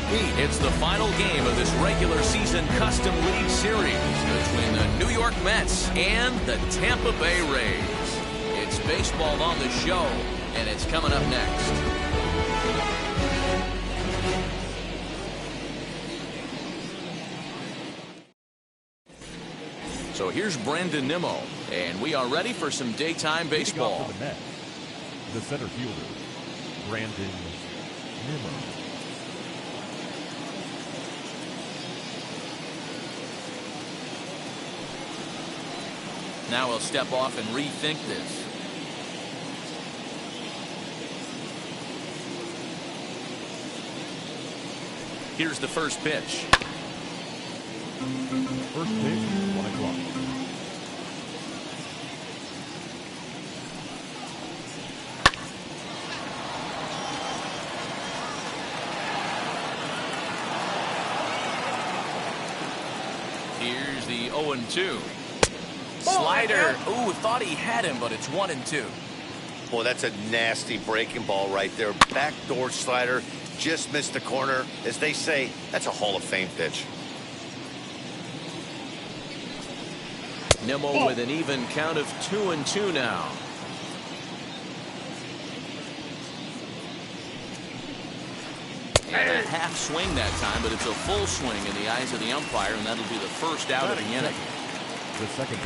Pete, it's the final game of this regular season Custom League Series between the New York Mets and the Tampa Bay Rays. It's baseball on the show, and it's coming up next. So here's Brandon Nimmo, and we are ready for some daytime baseball. For the Mets, the center fielder, Brandon Nimmo. Now he'll step off and rethink this. Here's the first pitch. First pitch, 1 o'clock. Here's the 0-2. Slider. Ooh, thought he had him, but it's 1-2. Boy, that's a nasty breaking ball right there. Backdoor slider, just missed the corner. As they say, that's a Hall of Fame pitch. Nimmo with an even count of 2-2 now. And a half swing that time, but it's a full swing in the eyes of the umpire, and that'll be the first out of the inning.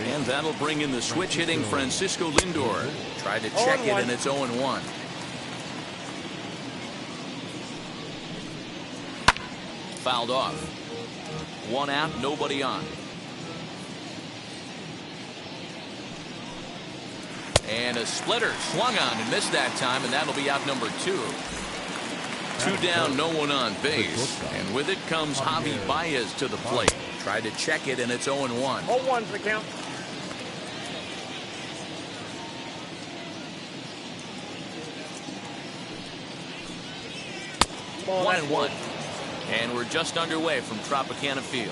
And that'll bring in the switch hitting Francisco Lindor. Tried to check it, and it's 0-1. Fouled off. 1 out, nobody on. And a splitter swung on and missed that time, and that'll be out number 2. 2 down, no one on base. And with it comes Javi Baez to the plate. Tried to check it, and it's 0-1. 0-1's the count. Ball 1-1. And we're just underway from Tropicana Field.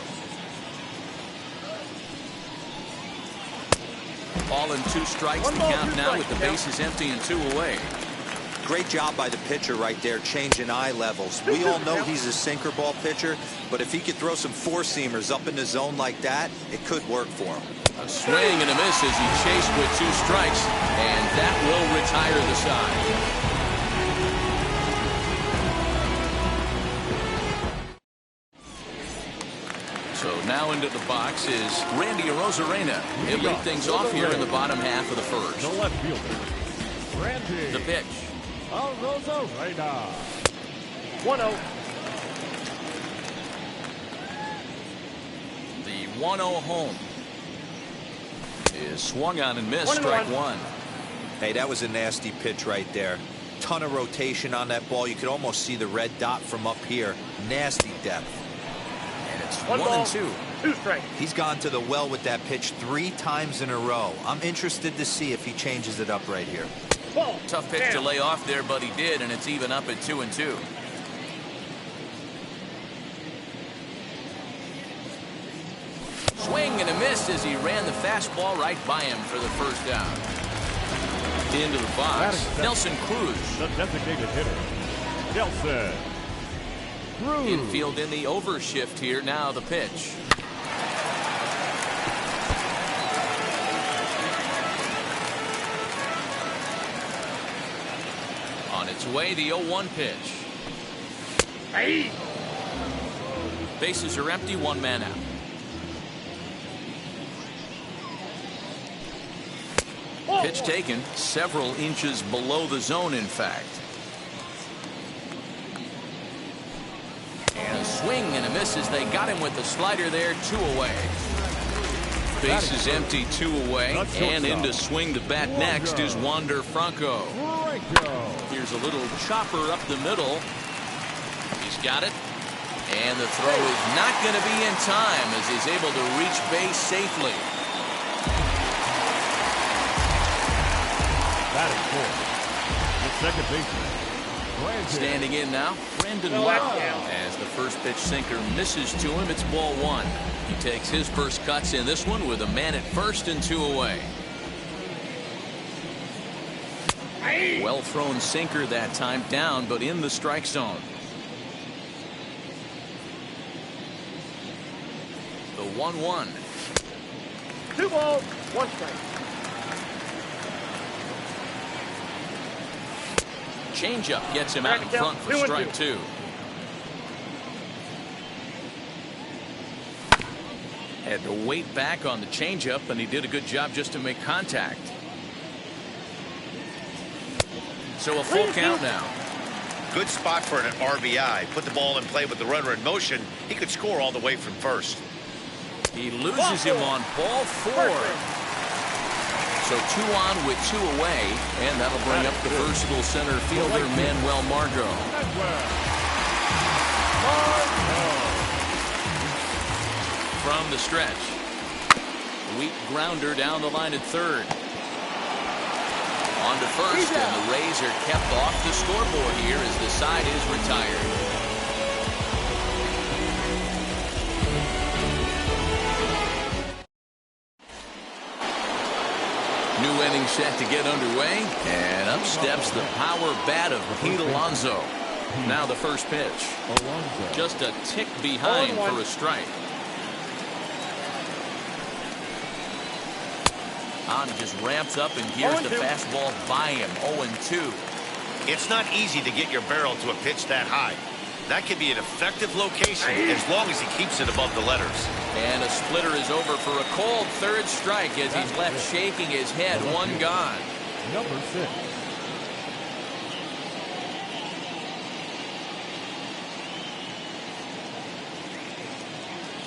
All in 2 strikes. The count now with the bases empty and 2 away. Great job by the pitcher right there, changing eye levels. We all know he's a sinker ball pitcher, but if he could throw some 4-seamers up in the zone like that, it could work for him. A swing and a miss as he chased with 2 strikes, and that will retire the side. So now into the box is Randy Arozarena. He'll lead things off here in the bottom half of the first. The left fielder, Randy. The pitch. Arozarena. 1-0. The 1-0 home is swung on and missed. Strike 1. Hey, that was a nasty pitch right there. Ton of rotation on that ball. You could almost see the red dot from up here. Nasty depth. And it's 1-2. 2 strikes. He's gone to the well with that pitch 3 times in a row. I'm interested to see if he changes it up right here. Tough pitch to lay off there, but he did, and it's even up at 2-2. Swing and a miss as he ran the fastball right by him for the first down. Into the box, Nelson Cruz. The designated hitter, Nelson Cruz. Infield in the overshift here. Now the pitch. On its way, the 0-1 pitch. Hey. Bases are empty, 1 man out. Pitch taken several inches below the zone, in fact. And a swing and a miss as they got him with the slider there. 2 away. Bases empty, 2 away. And in to swing the bat next is Wander Franco. Here's a little chopper up the middle. He's got it. And the throw is not going to be in time as he's able to reach base safely. Batting for the second baseman, Brandon. Standing in now, Brandon as the first pitch sinker misses to him. It's ball 1. He takes his first cuts in this one with a man at first and 2 away. Well thrown sinker that time, down but in the strike zone. The 1-1. 2 balls, 1 strike. Changeup gets him out in front for strike 2. Had to wait back on the changeup, and he did a good job just to make contact. So a full count now. Good spot for an RBI. Put the ball in play with the runner in motion. He could score all the way from first. He loses him on ball 4. So 2 on with 2 away, and that'll bring up the versatile center fielder, Manuel Margot. From the stretch. Weak grounder down the line at third. On to first, and the Rays are kept off the scoreboard here as the side is retired. New inning set to get underway, and up steps the power bat of Pete Alonso. Now the first pitch. Just a tick behind for a strike. On just ramps up and gears the fastball by him. 0-2. It's not easy to get your barrel to a pitch that high. That can be an effective location as long as he keeps it above the letters. And a splitter is over for a cold third strike as he's left shaking his head. 1 gone. Number 6.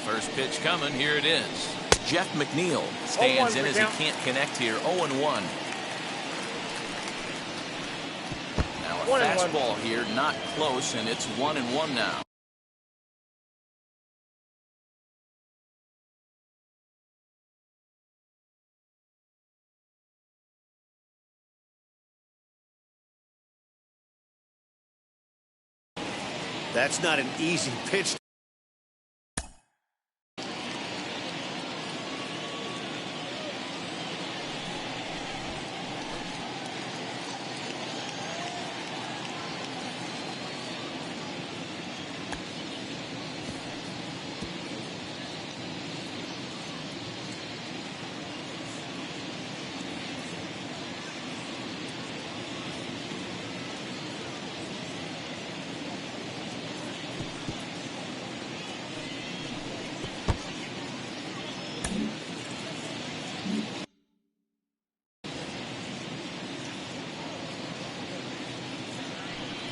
First pitch coming. Here it is. Jeff McNeil stands in as he can't connect here. 0-1. Now a fastball here, not close, and it's 1-1 now. That's not an easy pitch.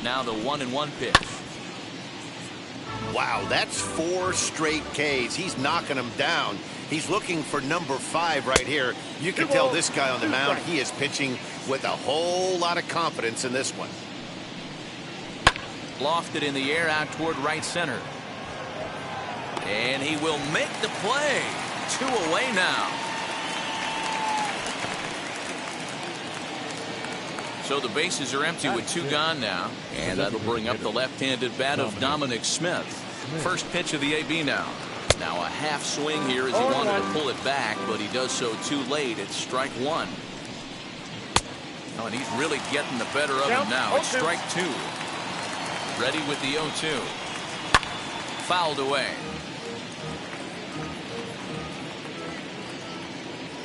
Now the 1-1 pitch. Wow, that's 4 straight Ks. He's knocking them down. He's looking for number 5 right here. You can tell this guy on the mound, he is pitching with a whole lot of confidence in this one. Lofted in the air out toward right center. And he will make the play. 2 away now. So the bases are empty with 2 gone now. And that'll bring up the left-handed bat of Dominic Smith. First pitch of the AB now. Now a half swing here as he wanted to pull it back, but he does so too late. It's strike 1. Oh, and he's really getting the better of him now. It's strike 2. Ready with the 0-2. Fouled away.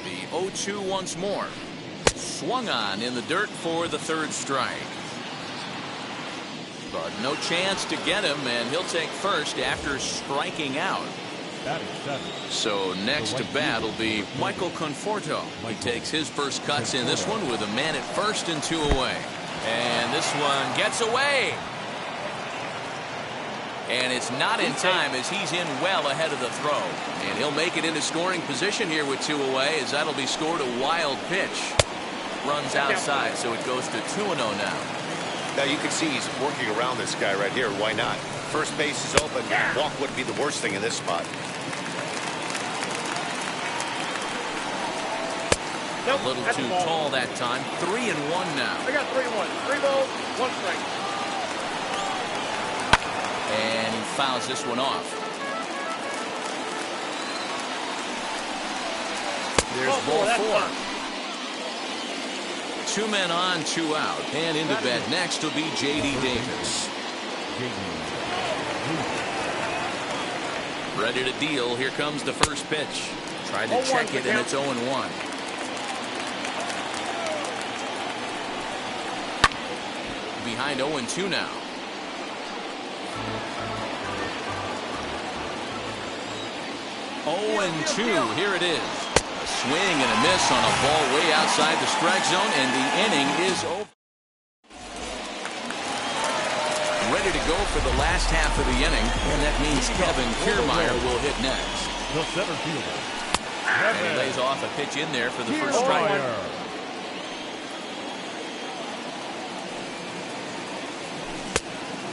The 0-2 once more. Swung on in the dirt for the 3rd strike. But no chance to get him, and he'll take first after striking out. So next to bat will be Michael Conforto. He takes his first cuts in this one with a man at first and 2 away. And this one gets away. And it's not in time as he's in well ahead of the throw. And he'll make it into scoring position here with 2 away as that'll be scored a wild pitch. Runs outside, so it goes to 2-0 now. Now you can see he's working around this guy right here. Why not? First base is open. Walk wouldn't be the worst thing in this spot. A little too tall that time. 3-1 now. I got 3-1. 3 balls, 1 strike. And he fouls this one off. There's ball 4. 2 men on, 2 out. And into bat next will be J.D. Davis. Ready to deal. Here comes the first pitch. Tried to check it, and it's 0-1. Behind 0-2 now. Oh, and 2. Here it is. A swing and a miss on a ball way outside the strike zone, and the inning is over. Ready to go for the last half of the inning, and that means Kevin Kiermaier will hit next. The center fielder. And he lays off a pitch in there for the first strike.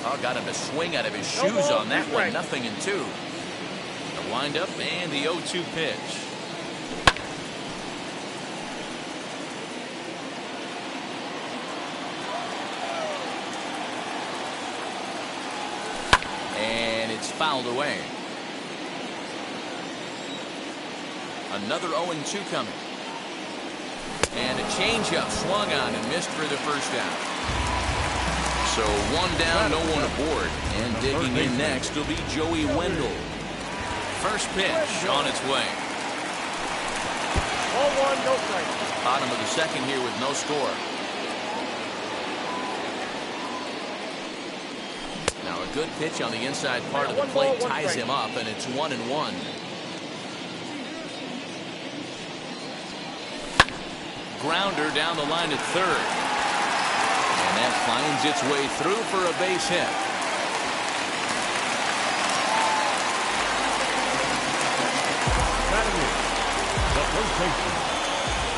Oh, got him to swing out of his shoes on that one. 0-2. The windup and the 0-2 pitch. And it's fouled away. Another 0-2 coming. And a changeup swung on and missed for the first down. So 1 down, no one aboard. And digging in next will be Joey Wendell. First pitch on its way. 0-1, no strike. Bottom of the second here with no score. Now a good pitch on the inside part of the plate ties him up, and it's 1-1. Grounder down the line at third. And that finds its way through for a base hit.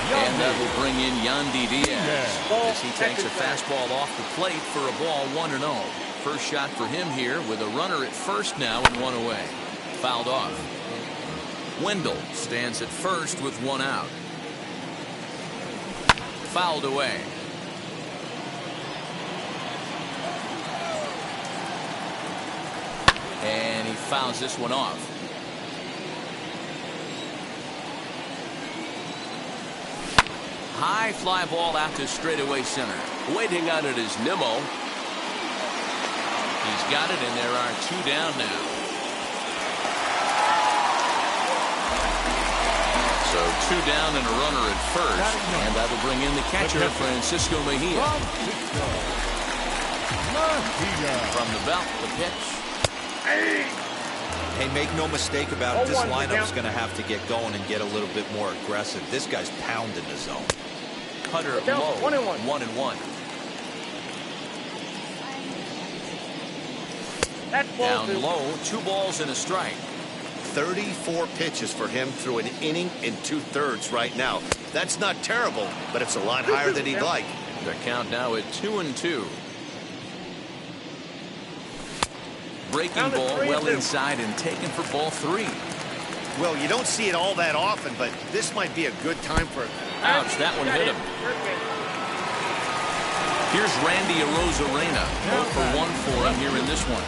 And that will bring in Yandy Diaz as he takes a fastball off the plate for a ball 1-0. First shot for him here with a runner at first now and 1 away. Fouled off. Wendell stands at first with 1 out. Fouled away. And he fouls this one off. High fly ball out to straightaway center. Waiting on it is Nimmo. He's got it, and there are 2 down now. So 2 down and a runner at first. And that will bring in the catcher, Francisco Mejia. From the belt, the pitch. Hey, make no mistake about it. This lineup's going to have to get going and get a little bit more aggressive. This guy's pounding the zone. Cutter low. 1-1. Down low. 2 balls and a strike. 34 pitches for him through an inning and 2/3 right now. That's not terrible, but it's a lot higher than he'd like. The count now at 2-2. Breaking ball well inside and taken for ball 3. Well, you don't see it all that often, but this might be a good time for it. Ouch, that one hit him. Here's Randy Arozarena. 0 for 1 for him here in this one.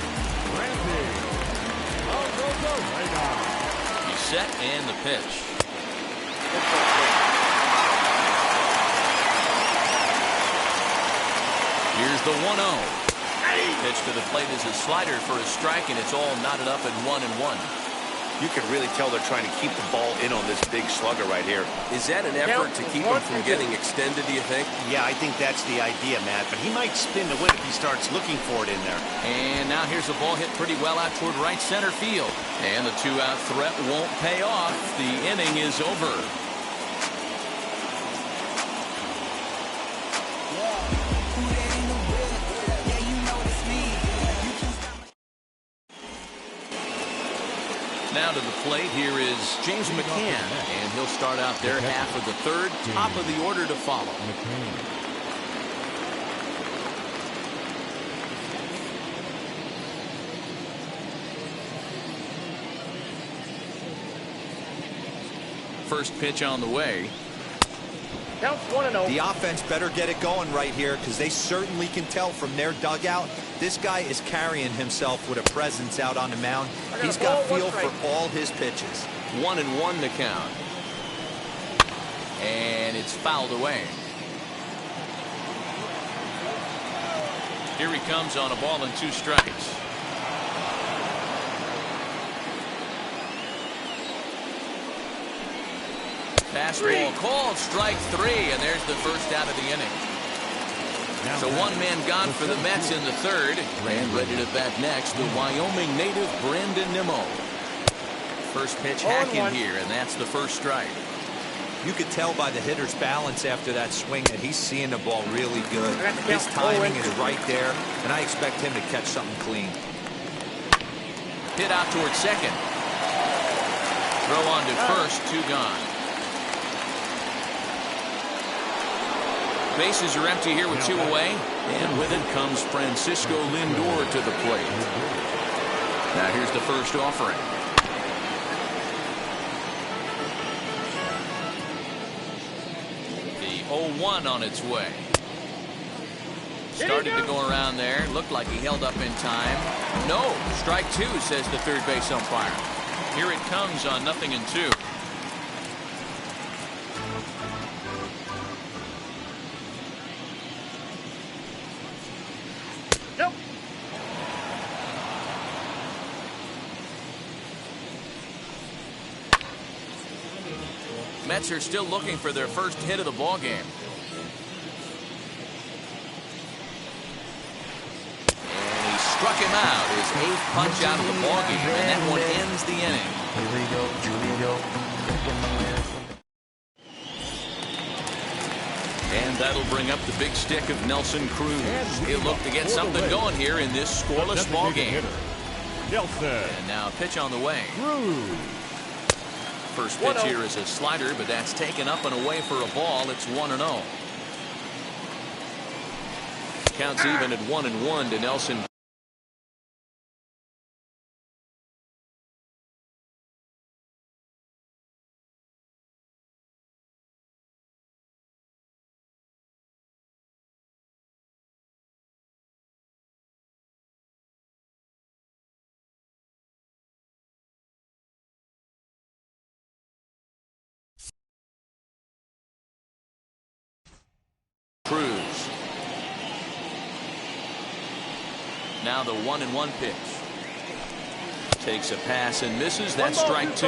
He's set and the pitch. Here's the 1-0. Pitch to the plate is a slider for a strike, and it's all knotted up at 1-1. You can really tell they're trying to keep the ball in on this big slugger right here. Is that an effort to keep him from getting extended, do you think? Yeah, I think that's the idea, Matt. But he might spin to win if he starts looking for it in there. And now here's a ball hit pretty well out toward right center field. And the 2-out threat won't pay off. The inning is over. Now to the plate, here is James McCann, and he'll start out their half of the third, top of the order to follow. First pitch on the way. Counts 1-0. The offense better get it going right here, because they certainly can tell from their dugout this guy is carrying himself with a presence out on the mound. He's got feel for all his pitches. 1-1 to count. And it's fouled away. Here he comes on a ball and 2 strikes. Fastball called, strike 3, and there's the first out of the inning. So one man gone for the Mets in the third, and ready to bat next, the Wyoming native Brandon Nimmo. First pitch hacking here, and that's the first strike. You could tell by the hitter's balance after that swing that he's seeing the ball really good. His timing is right there, and I expect him to catch something clean. Hit out towards second. Throw on to first, 2 gone. Bases are empty here with 2 away, and with it comes Francisco Lindor to the plate. Now here's the first offering. The 0-1 on its way. Started to go around there. Looked like he held up in time. No, strike 2, says the third base umpire. Here it comes on 0-2. Mets are still looking for their first hit of the ball game. And he struck him out, his 8th punch out of the ball game, and that one ends the inning. And that'll bring up the big stick of Nelson Cruz. He'll look to get something going here in this scoreless ball game. And now a pitch on the way. First pitch here is a slider, but that's taken up and away for a ball. It's 1-0. Counts even at 1-1 to Nelson. Cruz. Now the 1-1 pitch. Takes a pass and misses. That's strike 2.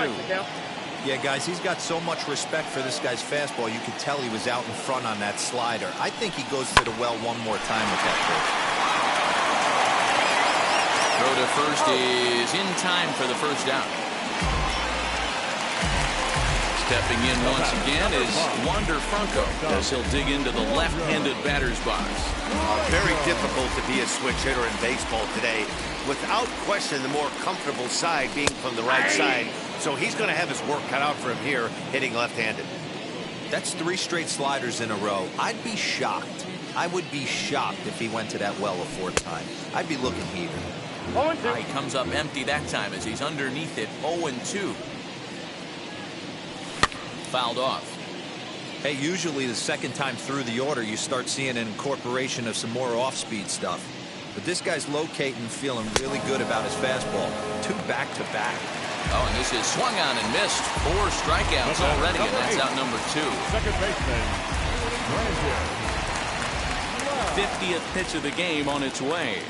Yeah, guys, he's got so much respect for this guy's fastball. You could tell he was out in front on that slider. I think he goes to the well one more time with that pitch. Throw to first is in time for the first out. Stepping in once again is Wander Franco as he'll dig into the left-handed batter's box. Very difficult to be a switch hitter in baseball today. Without question, the more comfortable side being from the right side. So he's going to have his work cut out for him here, hitting left-handed. That's 3 straight sliders in a row. I'd be shocked. I would be shocked if he went to that well a 4th time. I'd be looking heated. He comes up empty that time as he's underneath it, 0-2. Fouled off. Hey, usually the 2nd time through the order you start seeing an incorporation of some more off-speed stuff. But this guy's locating, feeling really good about his fastball. 2 back-to-back. Oh, and this is swung on and missed. 4 strikeouts already, and that's out number 2. Second baseman, Brandon. 50th pitch of the game on its way.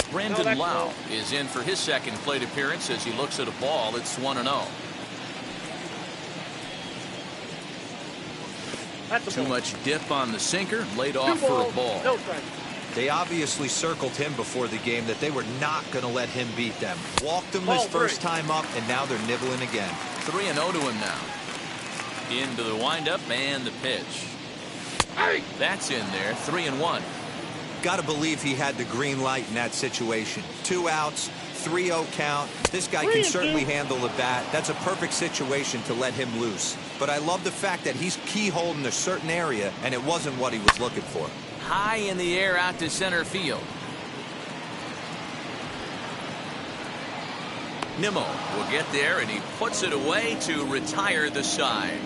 Brandon Lau is in for his 2nd plate appearance as he looks at a ball. It's 1-0. Too much dip on the sinker, laid off for a ball. They obviously circled him before the game that they were not going to let him beat them. Walked him his first time up, and now they're nibbling again. 3-0 to him now. Into the windup and the pitch. That's in there, 3-1. Got to believe he had the green light in that situation. 2 outs, 3-0 count. This guy can certainly handle the bat. That's a perfect situation to let him loose. But I love the fact that he's keyholding a certain area, and it wasn't what he was looking for. High in the air out to center field. Nimmo will get there, and he puts it away to retire the side.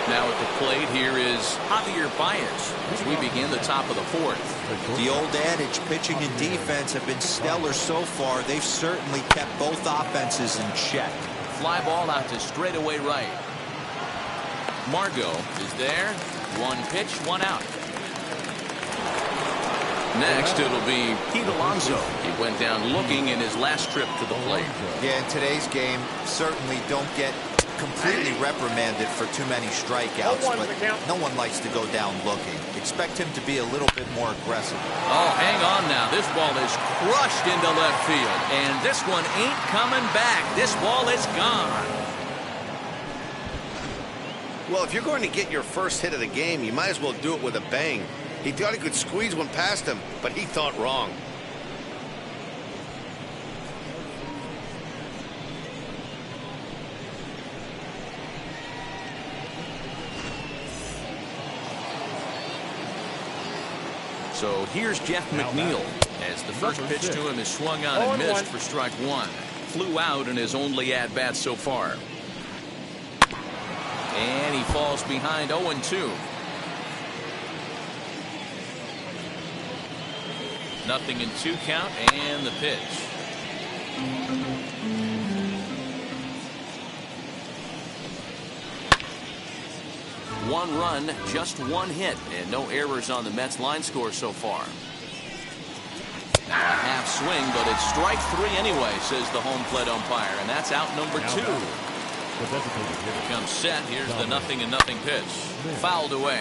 Now at the plate here is Javier Baez as we begin the top of the 4th. The old adage, pitching and defense have been stellar so far. They've certainly kept both offenses in check. Fly ball out to straightaway right. Margot is there. 1 pitch, 1 out. Next, it'll be Pete Alonso. He went down looking in his last trip to the plate. Yeah, in today's game, certainly don't get completely reprimanded for too many strikeouts, but no one likes to go down looking. Expect him to be a little bit more aggressive. Oh, hang on now. This ball is crushed into left field, and this one ain't coming back. This ball is gone. Well, if you're going to get your first hit of the game, you might as well do it with a bang. He thought he could squeeze one past him, but he thought wrong. So here's Jeff McNeil as the first pitch to him is swung on and missed for strike one. Flew out in his only at-bat so far. And he falls behind 0-2. Nothing in 2 count, and the pitch. One run, just one hit, and no errors on the Mets line score so far. Now a half swing, but it's strike 3 anyway, says the home plate umpire, and that's out number 2. Comes set. Here's the 0-0 pitch. Fouled away.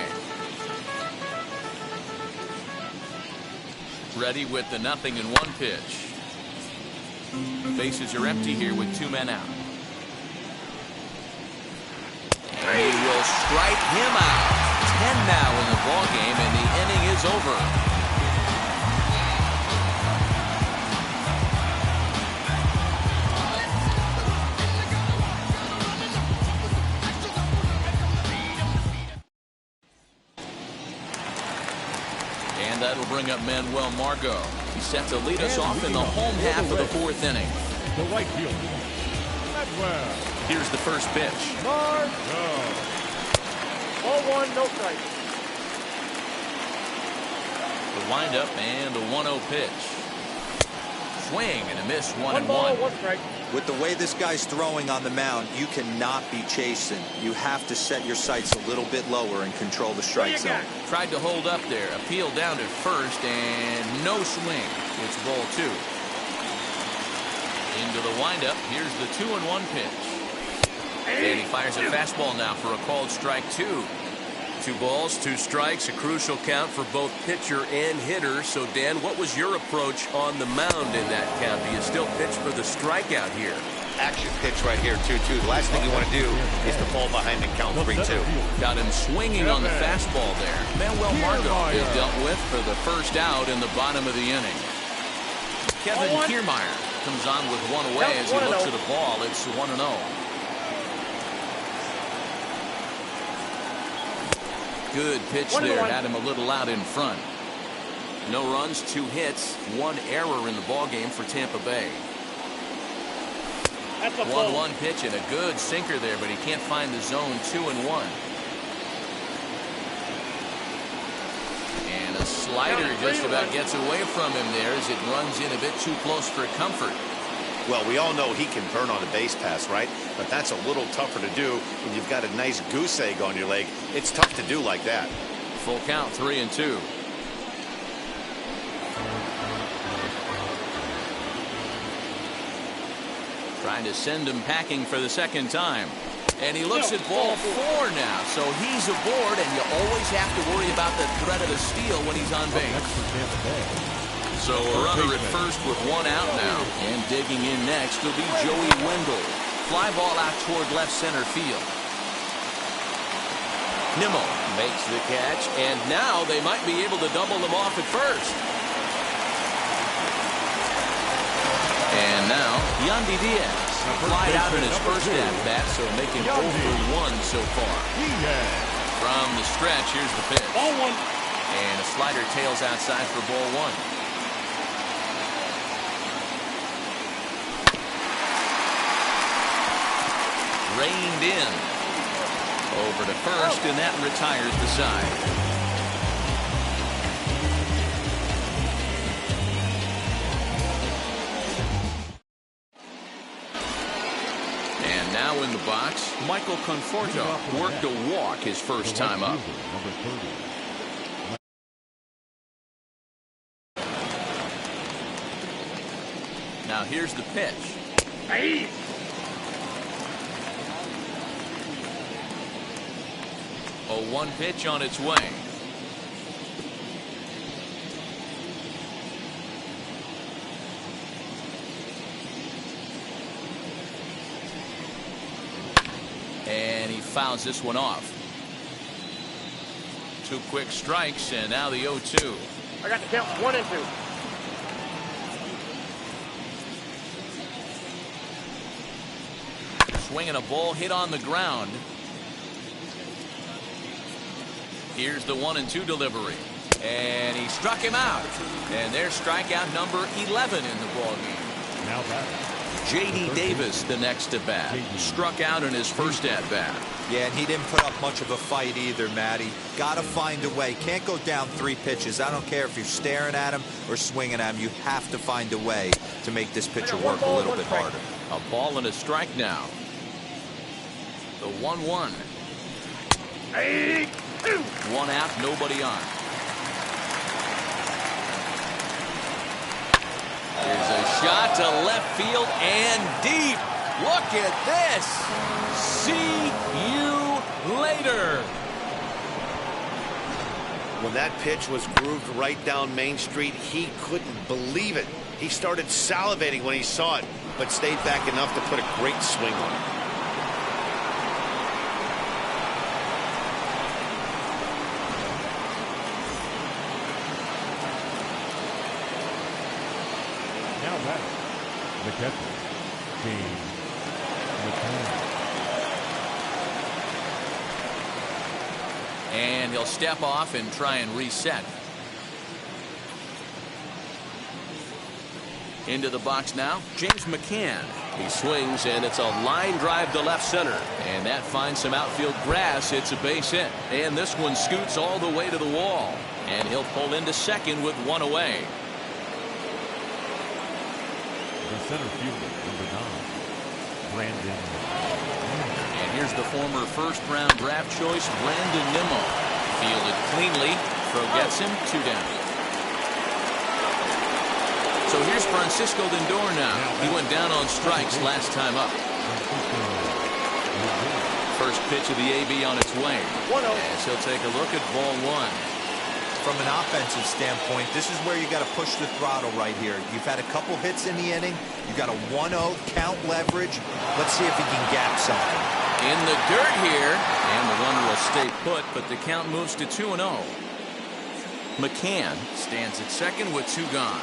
Ready with the 0-1 pitch. Bases are empty here with 2 men out. He will strike him out. 10 now in the ballgame, and the inning is over. And that'll bring up Manuel Margot. He's set to lead us off in the home half of the 4th inning. The right fielder, Manuel. Here's the first pitch. Margot. 0-1, no strike. The windup and the 1-0 pitch. Swing and a miss, 1-1. 1 strike. With the way this guy's throwing on the mound, you cannot be chasing. You have to set your sights a little bit lower and control the strike zone. Tried to hold up there. Appeal down to first, and no swing. It's ball 2. Into the windup. Here's the 2-1 pitch. And he fires a fastball now for a called strike 2. 2 balls, 2 strikes, a crucial count for both pitcher and hitter. So, Dan, what was your approach on the mound in that count? Do you still pitch for the strikeout here? Action pitch right here, 2-2. The last thing you want to do is to fall behind and count 3-2. Got him swinging on the fastball there. Manuel Margot is dealt with for the first out in the bottom of the inning. Kevin Kiermaier comes on with 1 away as he looks at a ball. It's 1-0. Good pitch there. Had him a little out in front. No runs, 2 hits, 1 error in the ballgame for Tampa Bay. 1-1 pitch and a good sinker there, but he can't find the zone. 2-1. And a slider just about gets away from him there as it runs in a bit too close for comfort. Well, we all know he can burn on a base pass, right? But that's a little tougher to do when you've got a nice goose egg on your leg. It's tough to do like that. Full count, 3-2. Trying to send him packing for the second time. And he looks at ball 4 now. So he's aboard, and you always have to worry about the threat of a steal when he's on base. So a runner at first with 1 out now. And digging in next will be Joey Wendell. Fly ball out toward left center field. Nimmo makes the catch, and now they might be able to double them off at first. And now, Yandy Diaz flied out in his first at-bat, so making 0 for 1 so far. From the stretch, here's the pitch. Ball 1. And a slider tails outside for ball 1. Reined in. Over to first, and that retires the side. And now in the box, Michael Conforto worked a walk his first time up. Now here's the pitch. Hey. A 1 pitch on its way. And he fouls this one off. 2 quick strikes, and now the 0-2. I got the count 1 and 2. Swinging a ball hit on the ground. Here's the 1-2 delivery. And he struck him out. And there's strikeout number 11 in the ballgame. Now batting. J.D. Davis, the next to bat. Struck out in his first at bat. Yeah, and he didn't put up much of a fight either, Matty. Got to find a way. Can't go down 3 pitches. I don't care if you're staring at him or swinging at him. You have to find a way to make this pitcher work a little bit harder. A ball and a strike now. The 1-1. Hey. 1 out, nobody on. There's a shot to left field and deep. Look at this. See you later. When that pitch was grooved right down Main Street, he couldn't believe it. He started salivating when he saw it, but stayed back enough to put a great swing on it. Now batting. The catcher, James McCann. And he'll step off and try and reset. Into the box now, James McCann. He swings, and it's a line drive to left center. And that finds some outfield grass. It's a base hit. And this one scoots all the way to the wall. And he'll pull into second with 1 away. The center fielder, number 9, Brandon. And here's the former first-round draft choice, Brandon Nimmo. Fielded cleanly. Throw gets him, 2 down. So here's Francisco Lindor now. He went down on strikes last time up. First pitch of the AB on its way. As he'll take a look at ball 1. From an offensive standpoint, this is where you got to push the throttle right here. You've had a couple hits in the inning. You got a 1-0 count leverage. Let's see if he can gap something. In the dirt here, and the runner will stay put, but the count moves to 2-0. McCann stands at second with 2 gone.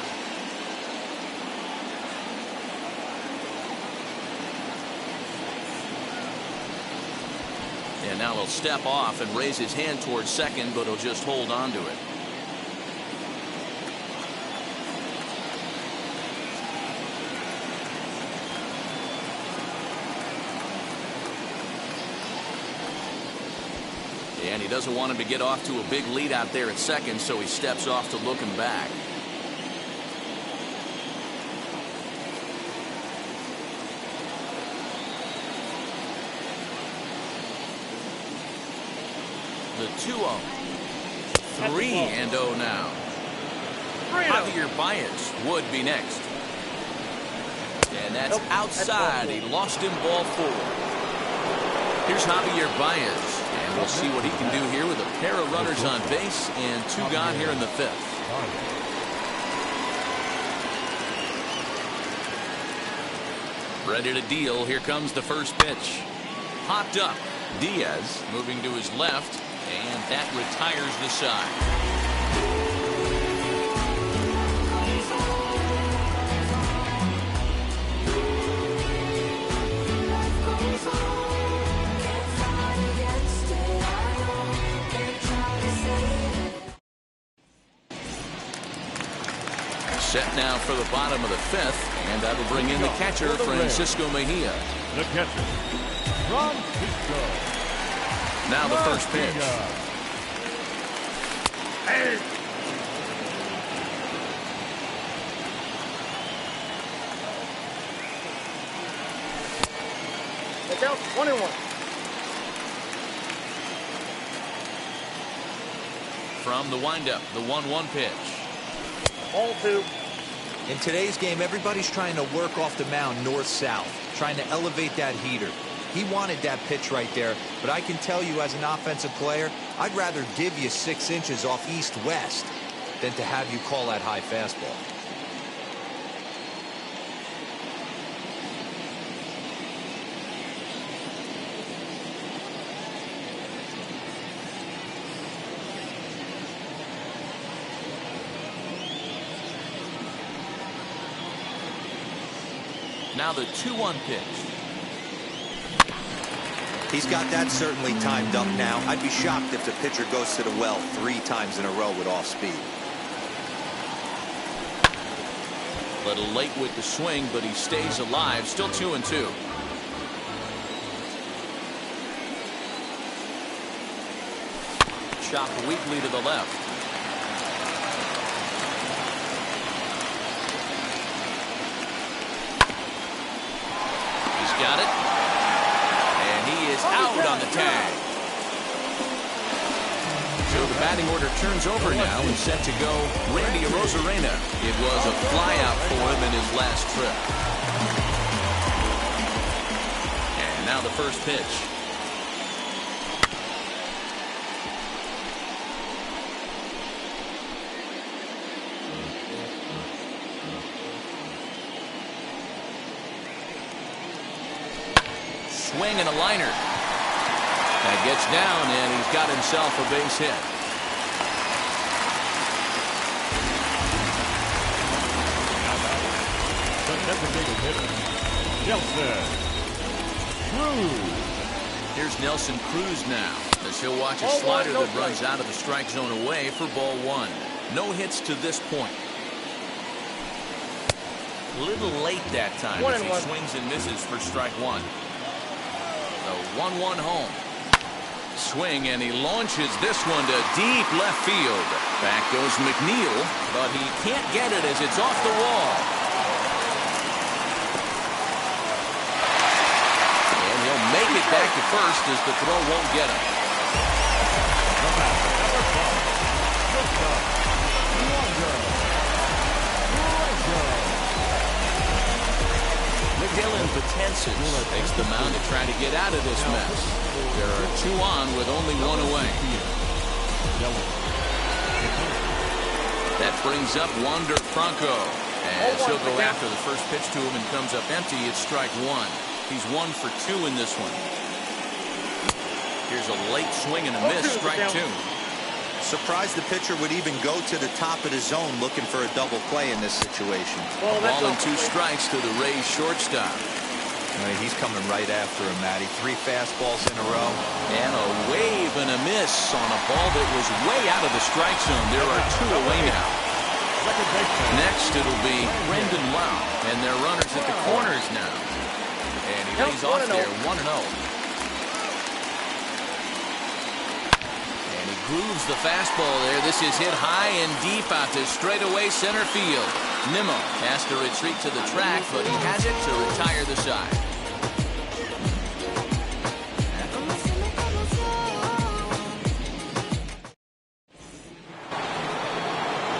And now he'll step off and raise his hand towards second, but he'll just hold on to it. And he doesn't want him to get off to a big lead out there at second, so he steps off to look him back. The 2-0. 3-0 now. Javier Baez would be next. And that's outside. He lost him ball 4. Here's Javier Baez. And we'll see what he can do here with a pair of runners on base and 2 gone here in the 5th. Ready to deal. Here comes the first pitch. Popped up. Diaz moving to his left. And that retires the side. Set now for the bottom of the 5th, and that'll bring in the catcher, Francisco Mejia. The catcher, Francisco. Now the first pitch. Hey. Look out, 1-1. From the windup, the 1-1 pitch. Ball 2. In today's game, everybody's trying to work off the mound north-south, trying to elevate that heater. He wanted that pitch right there, but I can tell you as an offensive player, I'd rather give you 6 inches off east-west than to have you call that high fastball. Now the 2-1 pitch. He's got that certainly timed up now. I'd be shocked if the pitcher goes to the well 3 times in a row with off speed. A little late with the swing, but he stays alive. Still 2-2. Chopped weakly to the left. Got it. And he is out on the tag. So the batting order turns over now and set to go Randy Arozarena. It was a flyout for him in his last trip. And now the first pitch. Swing and a liner. That gets down, and he's got himself a base hit. The designated hitter, Nelson Cruz. Here's Nelson Cruz now, as he'll watch a slider that runs out of the strike zone away for ball 1. No hits to this point. A little late that time as he swings and misses for strike 1. The 1-1 home. Swing, and he launches this one to deep left field. Back goes McNeil, but he can't get it as it's off the wall. And he'll make it back to first as the throw won't get him. Dylan Betances takes the mound to try to get out of this mess. There are 2 on with only 1 away. That brings up Wander Franco. As he'll go after the first pitch to him and comes up empty, it's strike 1. He's 1 for 2 in this one. Here's a late swing and a miss, strike 2. Surprised the pitcher would even go to the top of the zone looking for a double play in this situation. Ball and 2 strikes to the Rays shortstop. He's coming right after him, Matty. 3 fastballs in a row. And a wave and a miss on a ball that was way out of the strike zone. There are 2 away now. Next it'll be Brendan Lau, and they're runners at the corners now. And he lays off there 1-0. Grooves the fastball there. This is hit high and deep out to straightaway center field. Nimmo has to retreat to the track, but he has it to retire the side.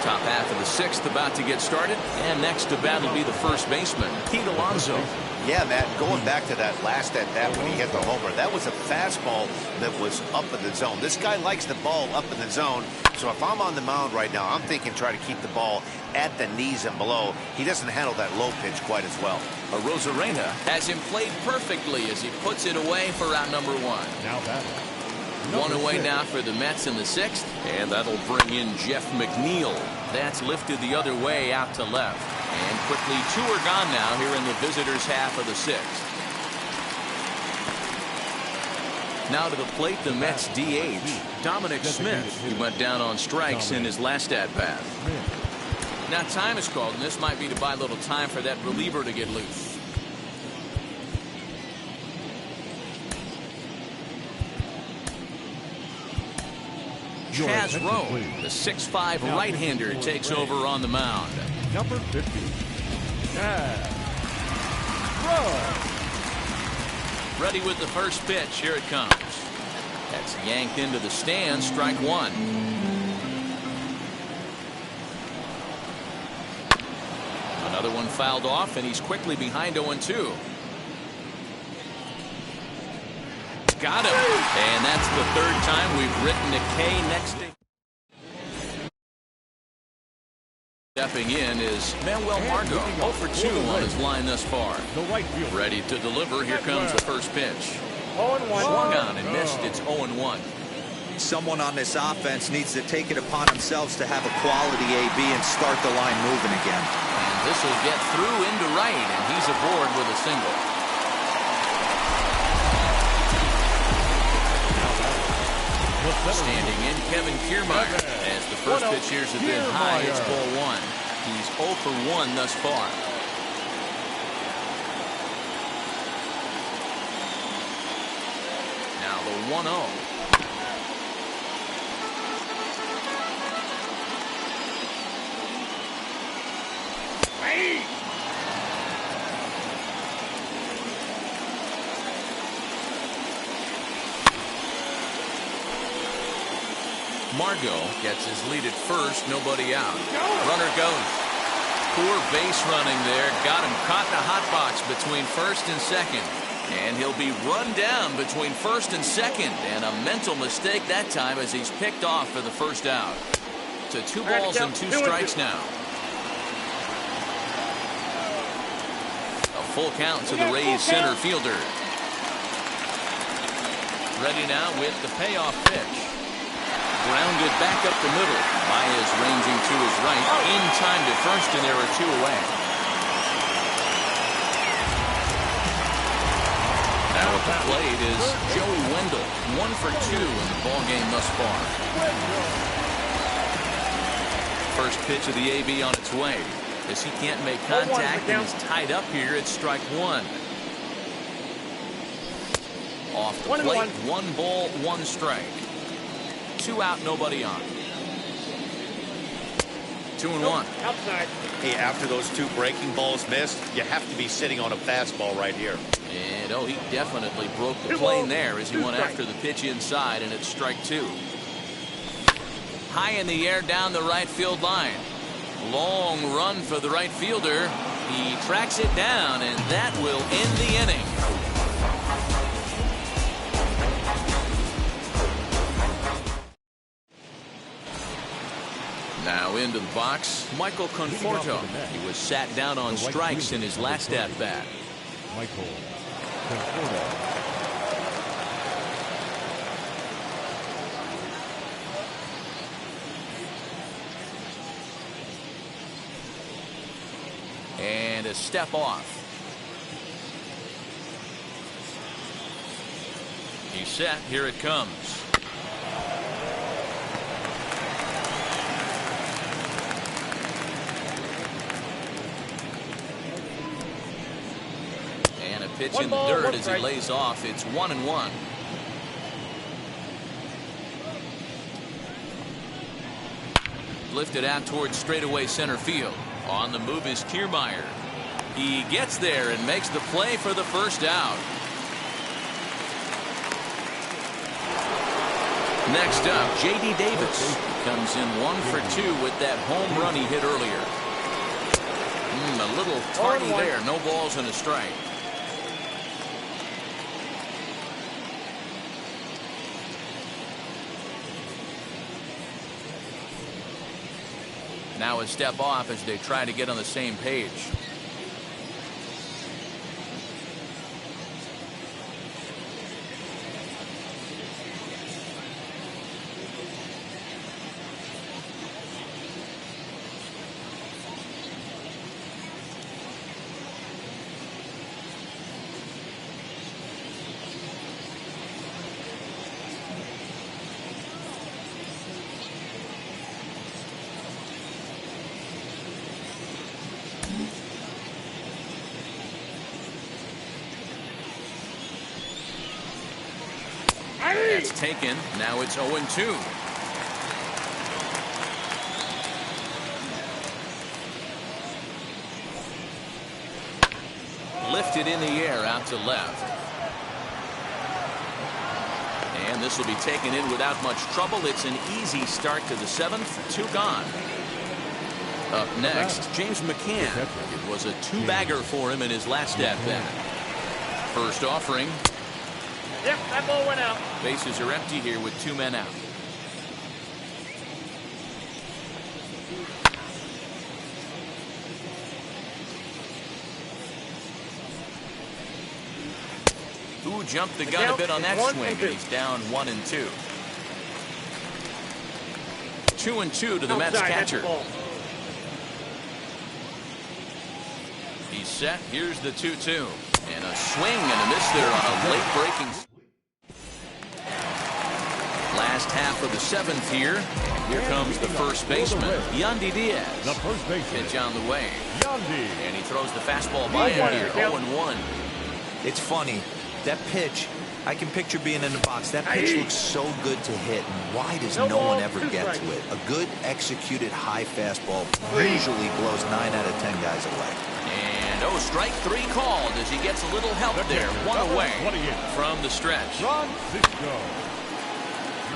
Top half of the 6th about to get started, and next to bat will be the first baseman, Pete Alonso. Yeah, Matt, going back to that last at-bat when he hit the homer, that was a fastball that was up in the zone. This guy likes the ball up in the zone, so if I'm on the mound right now, I'm thinking try to keep the ball at the knees and below. He doesn't handle that low pitch quite as well. Arozarena has him played perfectly as he puts it away for out number 1. Now batting. 1 away now for the Mets in the 6th, and that'll bring in Jeff McNeil. That's lifted the other way out to left. And quickly 2 are gone now here in the visitors' half of the 6th. Now to the plate, the Mets DH, Dominic Smith, who went down on strikes in his last at-bat. Now time is called, and this might be to buy a little time for that reliever to get loose. Chaz Rowe, the 6'5" right-hander, takes over on the mound. Number 50, Chaz Rowe. Ready with the first pitch. Here it comes. That's yanked into the stand. Strike 1. Another one fouled off, and he's quickly behind 0-2. Got him. And that's the third time we've written a K next to. Stepping in is Manuel Margot, 0 for 2 on his line thus far. Ready to deliver. Here comes the first pitch. Swung on and missed. It's 0-1. Someone on this offense needs to take it upon themselves to have a quality AB and start the line moving again. And this will get through into right, and he's aboard with a single. Standing in, Kevin Kiermaier. As the first pitch here's a bit high, it's ball 1. He's 0 for 1 thus far. Now the 1-0. Margot gets his lead at first, nobody out. Runner goes. Poor base running there. Got him caught in a hot box between first and second. And he'll be run down between first and second. And a mental mistake that time as he's picked off for the first out. To 2 balls and 2 strikes now. A full count to the Rays center fielder. Ready now with the payoff pitch. Grounded back up the middle. Baez ranging to his right. In time to first, and there are 2 away. Now at the plate is Joey Wendell. 1 for 2 in the ballgame thus far. First pitch of the AB on its way. As he can't make contact and is tied up here, it's strike 1. Off the plate, 1 ball, 1 strike. 2 out, nobody on. 2-1. Outside. Hey, after those 2 breaking balls missed, you have to be sitting on a fastball right here. And he definitely broke the plane there as he went after the pitch inside, and it's strike 2. High in the air down the right field line. Long run for the right fielder. He tracks it down, and that will end the inning. Now into the box, Michael Conforto. He was sat down on strikes in his last at-bat. Michael Conforto. And a step off. He's set. Here it comes. Pitch in the dirt as he lays off. It's 1-1. Lifted out towards straightaway center field. On the move is Kiermaier. He gets there and makes the play for the first out. Next up, J.D. Davis comes in 1 for 2 with that home run he hit earlier. A little tardy there. No balls and a strike. Now a step off as they try to get on the same page. That's taken. Now it's 0-2. Lifted in the air out to left. And this will be taken in without much trouble. It's an easy start to the 7th. 2 gone. Up next, James McCann. It was a two-bagger for him in his last at-bat. First offering. Yep, that ball went out. Bases are empty here with 2 men out. Ooh, jumped the gun a bit on that swing. He's down 1-2. 2-2 to the Mets catcher. He's set. Here's the 2-2. And a swing and a miss there on a late breaking. Last half of the 7th here. And here comes the first baseman, Yandy Diaz. The first baseman. Pitch on the way. Yandy. And he throws the fastball by him here. 0-1. It's funny. That pitch, I can picture being in the box. That pitch looks so good to hit. And why does no one ever get to it? A good executed high fastball usually blows 9 out of 10 guys away. And strike 3 called as he gets a little help there. 1 away from the stretch. Francisco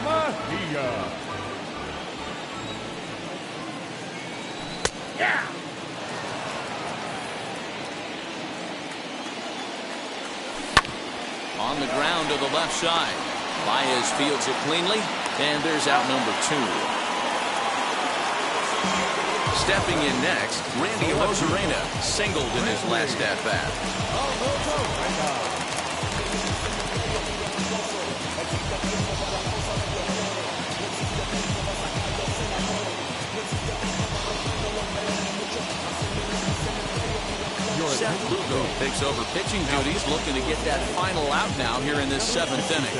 Mejia. Yeah. On the ground to the left side. Baez fields it cleanly, and there's out number 2. Stepping in next, Randy Arozarena singled in his last at-bat. Seth Lugo takes over pitching duties, looking to get that final out now here in this 7th inning.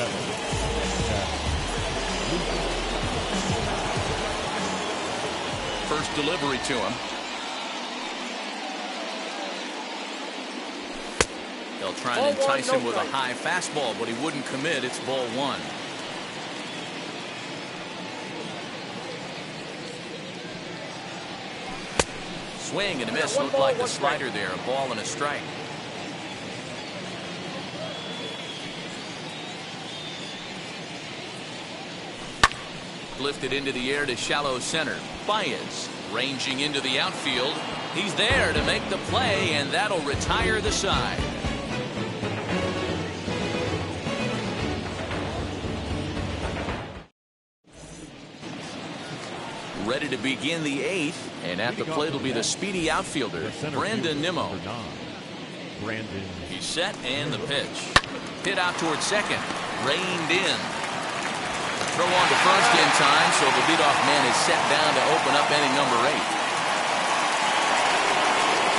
First delivery to him. They'll try and entice him with a high fastball, but he wouldn't commit. It's ball 1. Swing and a miss. Looked like the slider there. A ball and a strike. Lifted into the air to shallow center. Baez ranging into the outfield. He's there to make the play, and that'll retire the side. Ready to begin the 8th, and at the plate will be the speedy outfielder, Brandon Nimmo. He's set, and the pitch. Hit out towards second. Reined in. Throw on to first in time, so the leadoff man is set down to open up inning number 8.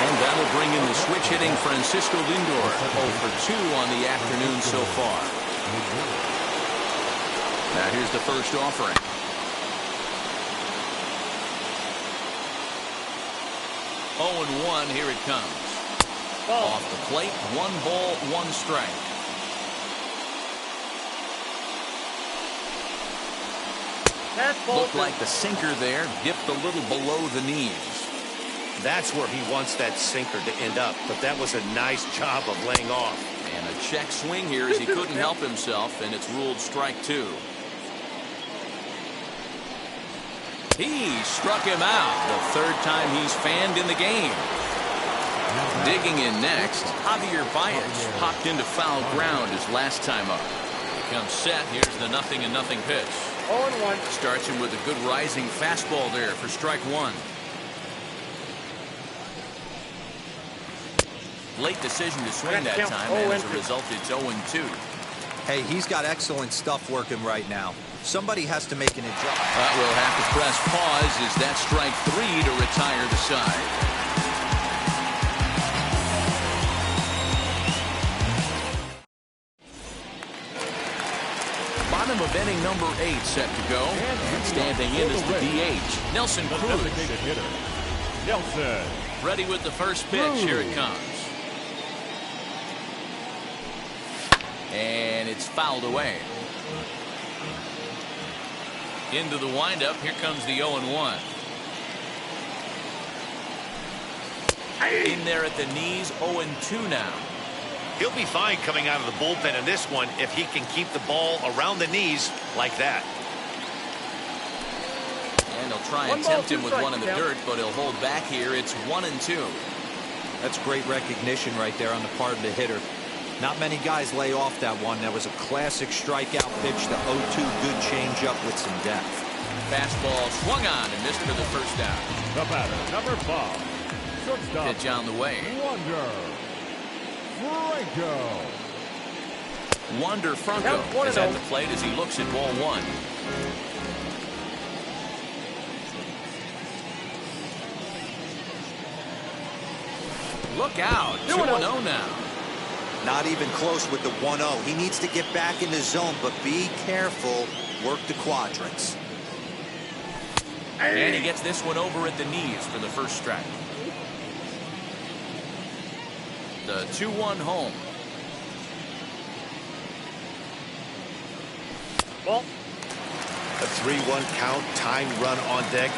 And that'll bring in the switch-hitting Francisco Lindor, 0 for 2 on the afternoon so far. Now here's the first offering. Oh, and 1, here it comes. Off the plate, 1 ball, 1 strike. Looked like the sinker there dipped a little below the knees. That's where he wants that sinker to end up, but that was a nice job of laying off. And a check swing here as he couldn't help himself, and it's ruled strike 2. He struck him out, the 3rd time he's fanned in the game. Digging in next, Javier Baez popped into foul ground his last time up. He comes set. Here's the 0-0 pitch. 0-1. Starts him with a good rising fastball there for strike 1. Late decision to swing that time, and as a result, it's 0-2. Hey, he's got excellent stuff working right now. Somebody has to make an adjustment. We'll have to press pause as that strike 3 to retire the side. Bottom of inning number 8 set to go. And standing in is the DH, Nelson Cruz. Nelson. Ready with the first pitch. Here it comes. And it's fouled away. Into the windup. Here comes the 0-1. In there at the knees. 0-2 now. He'll be fine coming out of the bullpen in this one if he can keep the ball around the knees like that. And he'll try and 1 ball, tempt him 2 with strikes, one in the count. dirt, but he'll hold back here. It's 1-2. That's great recognition right there on the part of the hitter. Not many guys lay off that one. That was a classic strikeout pitch. The 0-2 good changeup with some depth. Fastball swung on and missed for the first out. The batter, number 5. Shortstop, Pitch on the way. Wander Franco is at the plate as he looks at ball 1. Look out. 2-0 now. Not even close with the 1-0. He needs to get back in the zone, but be careful. Work the quadrants. And he gets this one over at the knees for the first strike. The 2-1 home. Ball. A 3-1 count, tying run on deck.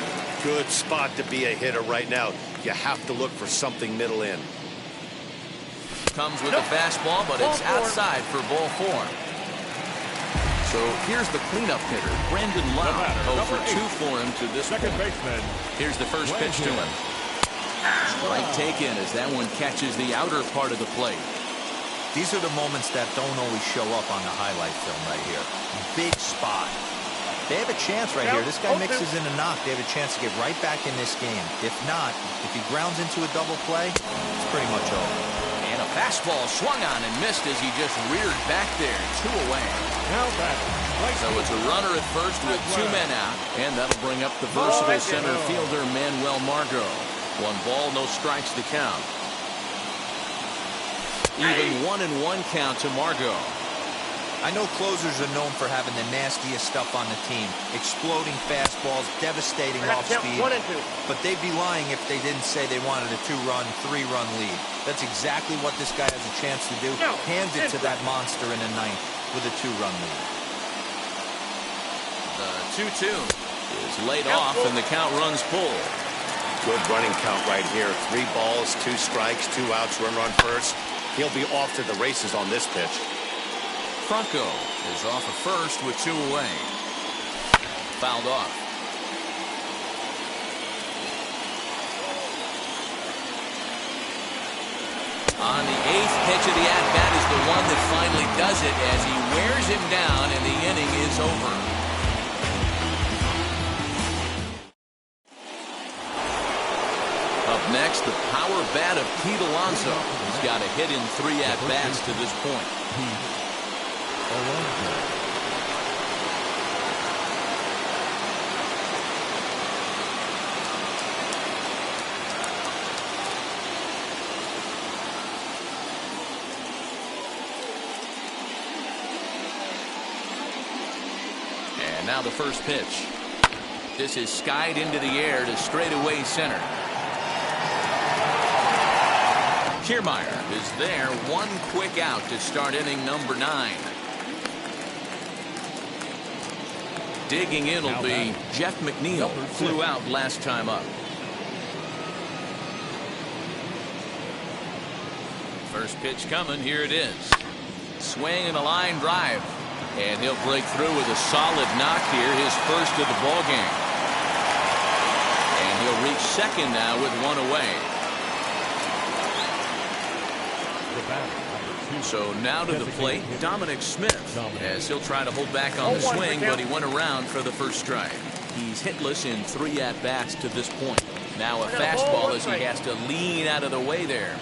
Good spot to be a hitter right now. You have to look for something middle in. Comes with a fastball, but it's outside for ball 4. So here's the cleanup hitter, Brandon Lau. 0 for 2 for him to this second point. baseman. Here's the first pitch to him. Strike taken as that one catches the outer part of the plate. These are the moments that don't always show up on the highlight film right here. Big spot. They have a chance right here. This guy mixes in a knock. They have a chance to get right back in this game. If not, if he grounds into a double play, it's pretty much over. And a fastball swung on and missed as he just reared back there. 2 away. Now back. So it's a runner at first with 2 men out. And that'll bring up the versatile center fielder, Manuel Margot. 1 ball, no strikes to count. Even 1-1 count to Margot. I know closers are known for having the nastiest stuff on the team. Exploding fastballs, devastating off speed. 1-2. But they'd be lying if they didn't say they wanted a 2-run, 3-run lead. That's exactly what this guy has a chance to do. Hand it to that monster in the 9th with a 2-run lead. The 2-2 is laid off and the count runs full. Good running count right here. 3 balls, 2 strikes, 2 outs, run first. He'll be off to the races on this pitch. Franco is off at first with 2 away. Fouled off. On the 8th pitch of the at-bat is the one that finally does it as he wears him down and the inning is over. Up next, the power bat of Pete Alonso. He's got a hit in 3 at-bats to this point. And now the first pitch. This is skied into the air to straightaway center. Kiermaier is there, 1 quick out to start inning number 9. Digging in will be Jeff McNeil, flew out last time up. First pitch coming, here it is. Swing and a line drive. And he'll break through with a solid knock here, his first of the ball game. And he'll reach second now with 1 away. So now to the plate, Dominic Smith, as he'll try to hold back on the swing, but he went around for the first strike. He's hitless in 3 at-bats to this point. Now a fastball as he has to lean out of the way there.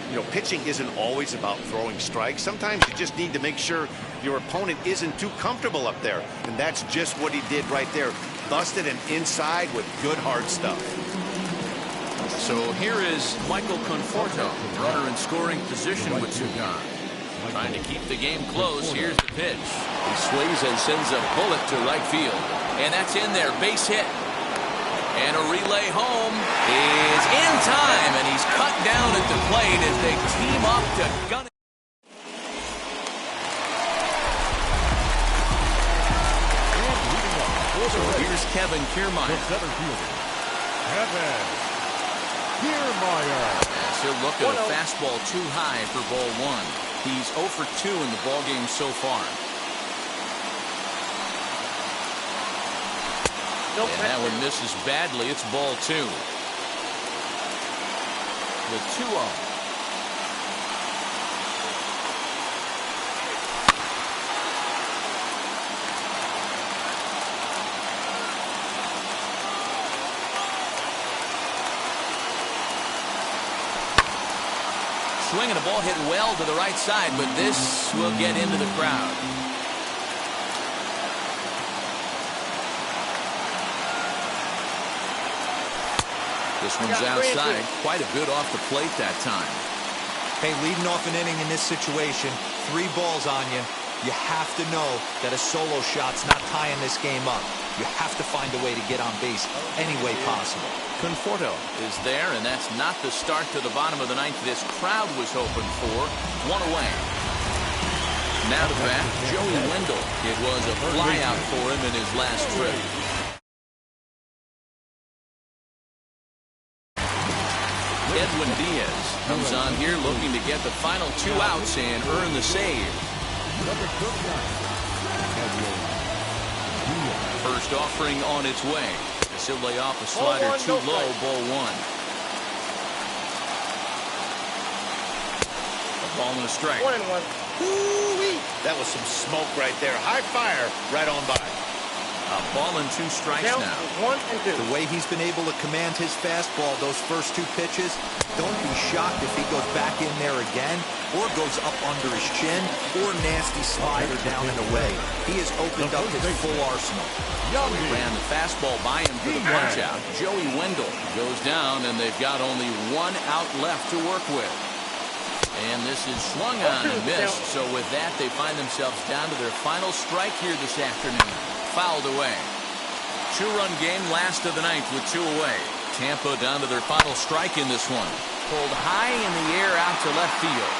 You know, pitching isn't always about throwing strikes. Sometimes you just need to make sure your opponent isn't too comfortable up there. And that's just what he did right there. Busted him inside with good hard stuff. So here is Michael Conforto, runner in scoring position with 2 gone. Trying to keep the game close. Here's the pitch. He swings and sends a bullet to right field. And that's in there. Base hit. And a relay home is in time. And he's cut down at the plate as they team up to gun it. So here's Kevin Kiermaier. As he'll look at a fastball too high for ball 1. He's 0 for 2 in the ballgame so far. Nope, And that one misses badly. It's ball 2. The 2-0. Swinging a ball hit well to the right side, but this will get into the crowd. This one's outside. Quite a bit off the plate that time. Hey, leading off an inning in this situation, 3 balls on you. You have to know that a solo shot's not tying this game up. You have to find a way to get on base any way possible. Conforto is there, and that's not the start to the bottom of the 9th this crowd was hoping for. 1 away. Now to bat, Joey Wendell. It was a flyout for him in his last trip. Edwin Diaz comes on here looking to get the final 2 outs and earn the save. First offering on its way. He'll lay off a slider too low, ball 1. A ball and a strike. 1-1. Woo-wee. That was some smoke right there. High fire right on by. A ball and 2 strikes Count now. 1 and 2. The way he's been able to command his fastball those first 2 pitches, don't be shocked if he goes back in there again or goes up under his chin or nasty slider down and away. He has opened up his full arsenal. He ran the fastball by him for the punch-out. Joey Wendell goes down, and they've got only 1 out left to work with. And this is swung on and missed. So with that, they find themselves down to their final strike here this afternoon. Fouled away. 2-run game, last of the 9th with 2 away. Tampa down to their final strike in this one. Pulled high in the air out to left field.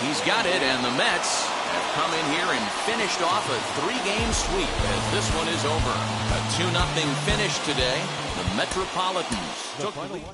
He's got it, and the Mets have come in here and finished off a 3-game sweep as this one is over. A 2-0 finish today. The Metropolitans took the lead.